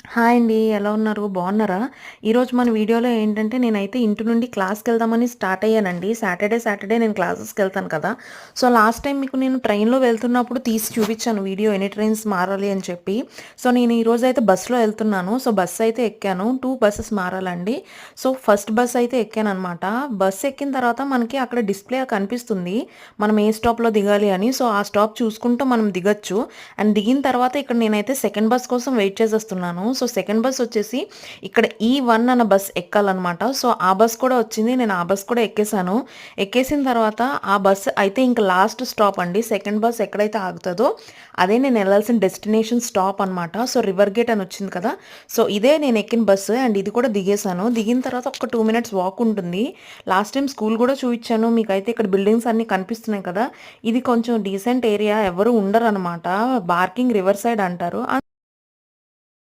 Hi అండి. ఎలా ఉన్నారు? బాగున్నారా? ఈరోజు మన వీడియోలో ఏంటంటే నేనైతే ఇంటి నుండి క్లాస్‌కెళ్దామని స్టార్ట్ అయ్యానండి. సాటర్‌డే నేను క్లాసెస్‌కెళ్తాను కదా! సో, లాస్ట్ టైం మీకు నేను ట్రైన్‌లో వెళ్తున్నప్పుడు తీసి చూపించాను వీడియో ఎన్ని ట్రైన్స్ మారాలి అని చెప్పి. సో, నేను ఈరోజైతే బస్సులో ఎళ్తున్నాను. సో, బస్సు అయితే ఎక్కాను. 2 బసెస్ మారాలండి. సో, ఫస్ట్ బస్ అయితే ఎక్కాననమాట. బస్ ఎక్కిన తర్వాత మనకి అక్కడ డిస్‌ప్లే కనిపిస్తుంది. మనం ఏ స్టాప్‌లో దిగాలి అని. సో, ఆ స్టాప్ చూసుకుంటూ మనం దిగొచ్చు. అండ్ దిగిన తర్వాత ఇక్కడ నేనైతే సెకండ్ బస్ కోసం వెయిట్ చేసేస్తున్నాను. సో, సెకండ్ బస్ వచ్చేసి ఇక్కడ ఈ1 అన్న బస్ ఎక్కాలనమాట. సో, ఆ బస్ కూడా వచ్చింది. నేను ఆ బస్ కూడా ఎక్కేసాను. ఎక్కేసిన తర్వాత ఆ బస్ అయితే ఇంక లాస్ట్ స్టాప్ అండి. సెకండ్ బస్ ఎక్కడైతే ఆగుతదో అదే నేను ఎళ్ళాల్సిన డెస్టినేషన్ స్టాప్ అనమాట. సో, రివర్ గేట్ అని వచ్చింది కదా! సో, ఇదే నేను ఎక్కిన బస్సు అండ్ ఇది కూడా దిగేసాను. దిగిన తర్వాత ఒక 2 మినిట్స్ వాక్ ఉంటుంది. లాస్ట్ టైమ్ స్కూల్ కూడా చూయిచ్చాను. మీకైతే ఇక్కడ బిల్డింగ్స్ అన్నీ కనిపిస్తున్నాయి కదా! ఇది కొంచెం డీసెంట్ ఏరియా. ఎవరు ఉండరనమాట. బార్కింగ్ రివర్ సైడ్ అంటారు.